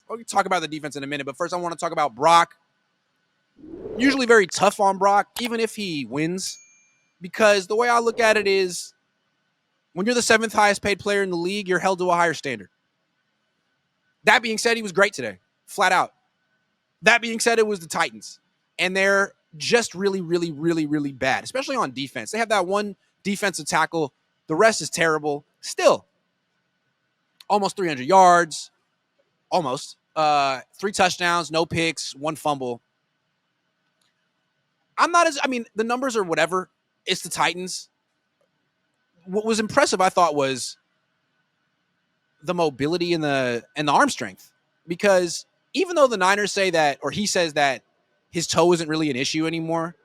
We'll talk about the defense in a minute, but first I want to talk about Brock. Usually very tough on Brock, even if he wins, because the way I look at it is when you're the seventh highest paid player in the league, you're held to a higher standard. That being said, he was great today, flat out. That being said, it was the Titans, and they're just really, really, really, really bad, especially on defense. They have that one defensive tackle. The rest is terrible. Still, almost 300 yards, almost. 3 touchdowns, no picks, 1 fumble. The numbers are whatever. It's the Titans. What was impressive, I thought, was the mobility and the arm strength. Because even though the Niners say that, or he says that his toe isn't really an issue anymore,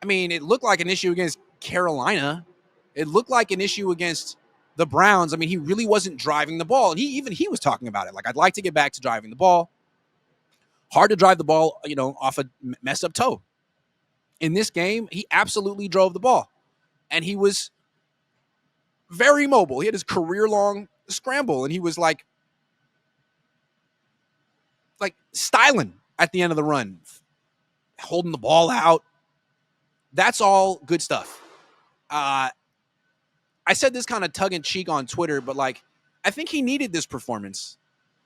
I mean, it looked like an issue against Carolina. It looked like an issue against the Browns. I mean, he really wasn't driving the ball. And he was talking about it. Like, I'd like to get back to driving the ball. Hard to drive the ball, off a messed up toe. In this game, he absolutely drove the ball. And he was very mobile. He had his career-long scramble, and he was like styling at the end of the run, holding the ball out. That's all good stuff. I said this kind of tongue-in-cheek on Twitter, but I think he needed this performance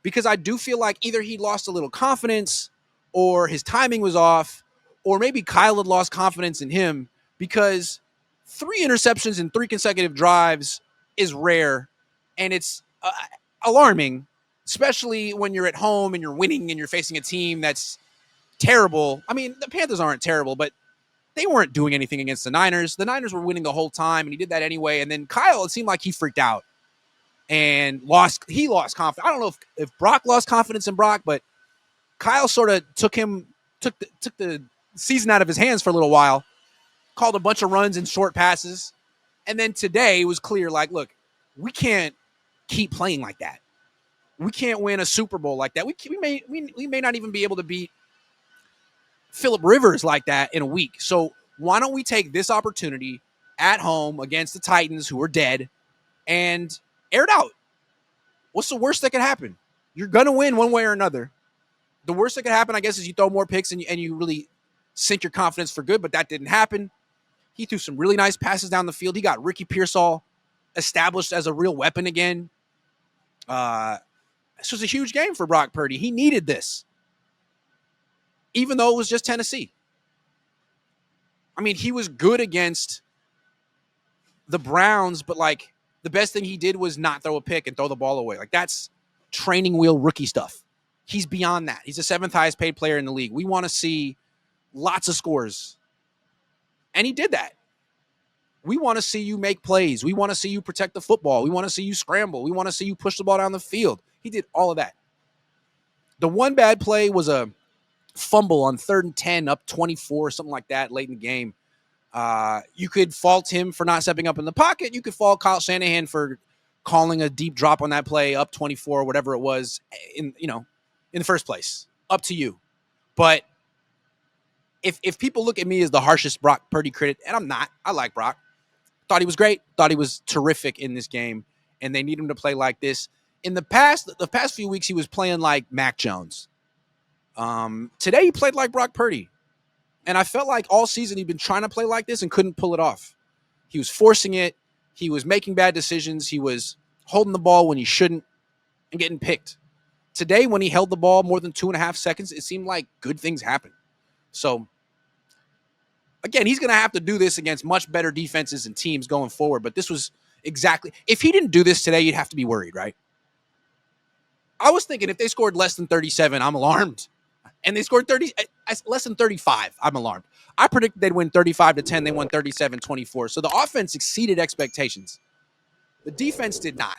because I do feel like either he lost a little confidence or his timing was off, or maybe Kyle had lost confidence in him because 3 interceptions in 3 consecutive drives is rare, and it's alarming, especially when you're at home and you're winning and you're facing a team that's terrible. I mean, the Panthers aren't terrible, but they weren't doing anything against the Niners. The Niners were winning the whole time, and he did that anyway. And then Kyle, it seemed like he freaked out and lost confidence. I don't know if Brock lost confidence in Brock, but Kyle sort of took the season out of his hands for a little while, called a bunch of runs and short passes. And then today it was clear, look, we can't keep playing like that. We can't win a Super Bowl like that. We may not even be able to beat Phillip Rivers like that in a week. So why don't we take this opportunity at home against the Titans, who are dead, and air it out? What's the worst that could happen? You're going to win one way or another. The worst that could happen, I guess, is you throw more picks and you really sink your confidence for good, but that didn't happen. He threw some really nice passes down the field. He got Ricky Pearsall established as a real weapon again. This was a huge game for Brock Purdy. He needed this, even though it was just Tennessee. I mean, he was good against the Browns, but the best thing he did was not throw a pick and throw the ball away. That's training wheel rookie stuff. He's beyond that. He's the 7th highest paid player in the league. We want to see lots of scores. And he did that. We want to see you make plays. We want to see you protect the football. We want to see you scramble. We want to see you push the ball down the field. He did all of that. The one bad play was a fumble on 3rd and 10, up 24, something like that, late in the game. You could fault him for not stepping up in the pocket. You could fault Kyle Shanahan for calling a deep drop on that play, up 24, whatever it was, in the first place. Up to you. But if people look at me as the harshest Brock Purdy critic, and I'm not, I like Brock. Thought he was great. Thought he was terrific in this game, and they need him to play like this. In the past few weeks, he was playing like Mac Jones. Today he played like Brock Purdy. And I felt like all season he'd been trying to play like this and couldn't pull it off. He was forcing it. He was making bad decisions. He was holding the ball when he shouldn't and getting picked. Today, when he held the ball more than 2.5 seconds, it seemed like good things happened. So, again, he's going to have to do this against much better defenses and teams going forward. But this was exactly, if he didn't do this today, you'd have to be worried, right? I was thinking if they scored less than 37, I'm alarmed. And they scored less than 35, I'm alarmed. I predicted they'd win 35-10. They won 37-24. So the offense exceeded expectations. The defense did not.